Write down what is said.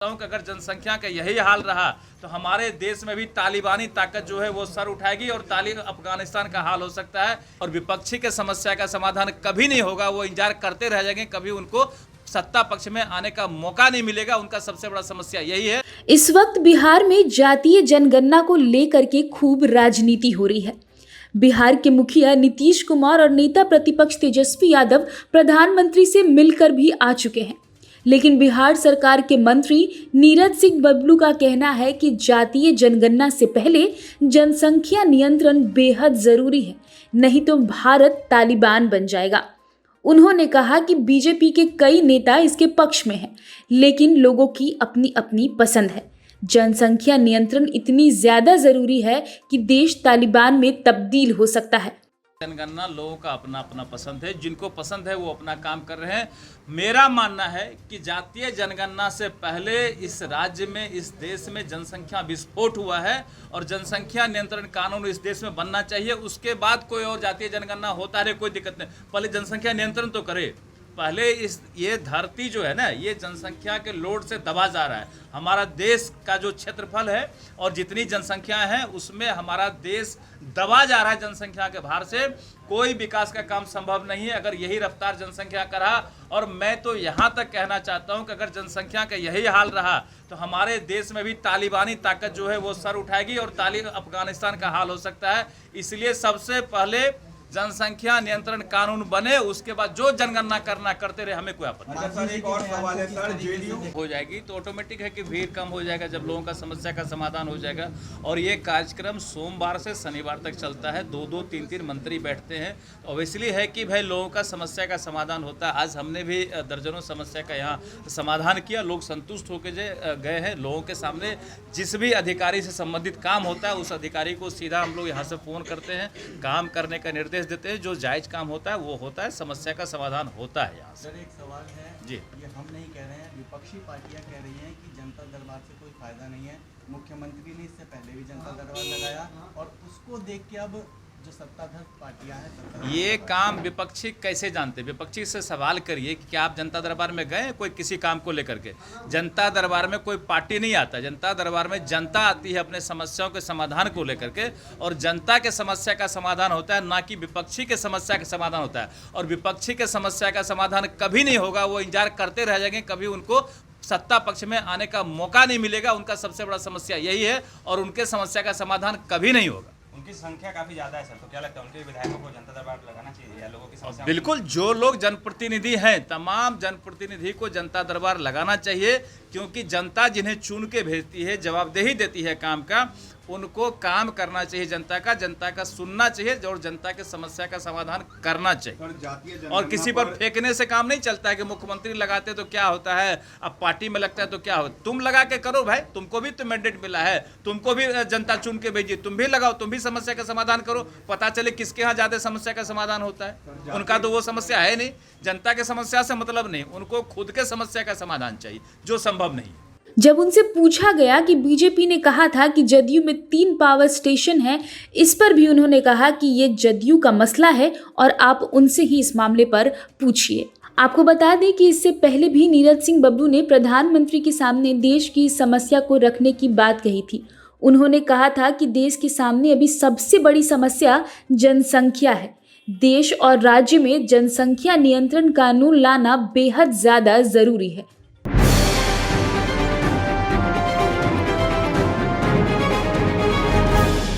कि अगर जनसंख्या का यही हाल रहा तो हमारे देश में भी तालिबानी ताकत जो है वो सर उठाएगी और अफगानिस्तान का हाल हो सकता है। और विपक्षी के समस्या का समाधान कभी नहीं होगा, वो इंतजार करते रह जाएंगे, कभी उनको सत्ता पक्ष में आने का मौका नहीं मिलेगा। उनका सबसे बड़ा समस्या यही है। इस वक्त बिहार में जातीय जनगणना को लेकर के खूब राजनीति हो रही है। बिहार के मुखिया नीतीश कुमार और नेता प्रतिपक्ष तेजस्वी यादव प्रधानमंत्री से मिलकर भी आ चुके हैं, लेकिन बिहार सरकार के मंत्री नीरज सिंह बबलू का कहना है कि जातीय जनगणना से पहले जनसंख्या नियंत्रण बेहद जरूरी है, नहीं तो भारत तालिबान बन जाएगा। उन्होंने कहा कि बीजेपी के कई नेता इसके पक्ष में हैं, लेकिन लोगों की अपनी अपनी पसंद है। जनसंख्या नियंत्रण इतनी ज्यादा जरूरी है कि देश तालिबान में तब्दील हो सकता है। जनगणना लोगों का अपना अपना पसंद है, जिनको पसंद है वो अपना काम कर रहे हैं। मेरा मानना है कि जातीय जनगणना से पहले इस राज्य में, इस देश में जनसंख्या विस्फोट हुआ है और जनसंख्या नियंत्रण कानून इस देश में बनना चाहिए। उसके बाद कोई और जातीय जनगणना होता रहे, कोई दिक्कत नहीं, पहले जनसंख्या नियंत्रण तो करे। पहले ये धरती जो है ना, ये जनसंख्या के लोड से दबा जा रहा है। हमारा देश का जो क्षेत्रफल है और जितनी जनसंख्या है उसमें हमारा देश दबा जा रहा है जनसंख्या के भार से। कोई विकास का काम संभव नहीं है अगर यही रफ्तार जनसंख्या का रहा। और मैं तो यहाँ तक कहना चाहता हूँ कि अगर जनसंख्या का यही हाल रहा तो हमारे देश में भी तालिबानी ताकत जो है वो सर उठाएगी और अफगानिस्तान का हाल हो सकता है। इसलिए सबसे पहले जनसंख्या नियंत्रण कानून बने, उसके बाद जो जनगणना करना करते रहे, हमें कोई आपत्ति सर एक और सवाल है सर, जेडीयू हो जाएगी तो ऑटोमेटिक है कि भीड़ कम हो जाएगा जब लोगों का समस्या का समाधान हो जाएगा। और ये कार्यक्रम सोमवार से शनिवार तक चलता है, 2-2, 3-3 मंत्री बैठते हैं। और इसलिए है कि भाई लोगों का समस्या का समाधान होता है। आज हमने भी दर्जनों समस्या का यहाँ समाधान किया, लोग संतुष्ट होकर गए हैं। लोगों के सामने जिस भी अधिकारी से संबंधित काम होता है उस अधिकारी को सीधा हम लोग यहाँ से फ़ोन करते हैं, काम करने का निर्देश देते हैं, जो जायज काम होता है वो होता है, समस्या का समाधान होता है। यहाँ सर एक सवाल है जी, ये हम नहीं कह रहे हैं, विपक्षी पार्टियां कह रही हैं कि जनता दरबार से कोई फायदा नहीं है। मुख्यमंत्री ने इससे पहले भी जनता दरबार लगाया और उसको देख के अब जो सत्ताधारी पार्टियां हैं ये काम विपक्षी कैसे जानते? विपक्षी से सवाल करिए कि क्या आप जनता दरबार में गए कोई किसी काम को लेकर के? जनता दरबार में कोई पार्टी नहीं आता, जनता दरबार में जनता आती है अपने समस्याओं के समाधान को लेकर के, और जनता के समस्या का समाधान होता है, ना कि विपक्षी के समस्या का समाधान होता है। और विपक्षी के समस्या का समाधान कभी नहीं होगा, वो इंतजार करते रह जाएंगे, कभी उनको सत्ता पक्ष में आने का मौका नहीं मिलेगा। उनका सबसे बड़ा समस्या यही है और उनके समस्या का समाधान कभी नहीं होगा। उनकी संख्या काफी ज्यादा है सर, तो क्या लगता है उनके विधायकों को जनता दरबार लगाना चाहिए या लोगों की समस्या? बिल्कुल, जो लोग जनप्रतिनिधि हैं तमाम जनप्रतिनिधि को जनता दरबार लगाना चाहिए, क्योंकि जनता जिन्हें चुन के भेजती है, जवाबदेही देती है काम का, उनको काम करना चाहिए, जनता का सुनना चाहिए और जनता के समस्या का समाधान करना चाहिए। और किसी पर फेंकने से काम नहीं चलता है कि मुख्यमंत्री लगाते तो क्या होता है, अब पार्टी में लगता है तो क्या होता है। तुम लगा के करो भाई, तुमको भी तो मैंडेट मिला है, तुमको भी जनता चुन के भेजी, तुम भी लगाओ, तुम भी समस्या का समाधान करो, पता चले किसके यहाँ ज्यादा समस्या का समाधान होता है। उनका तो वो समस्या है नहीं, जनता के समस्या से मतलब नहीं, उनको खुद के समस्या का समाधान चाहिए, जो संभव नहीं है। जब उनसे पूछा गया कि बीजेपी ने कहा था कि जदयू में 3 पावर स्टेशन हैं, इस पर भी उन्होंने कहा कि ये जदयू का मसला है और आप उनसे ही इस मामले पर पूछिए। आपको बता दें कि इससे पहले भी नीरज सिंह बब्लू ने प्रधानमंत्री के सामने देश की समस्या को रखने की बात कही थी। उन्होंने कहा था कि देश के सामने अभी सबसे बड़ी समस्या जनसंख्या है। देश और राज्य में जनसंख्या नियंत्रण कानून लाना बेहद ज़्यादा ज़रूरी है।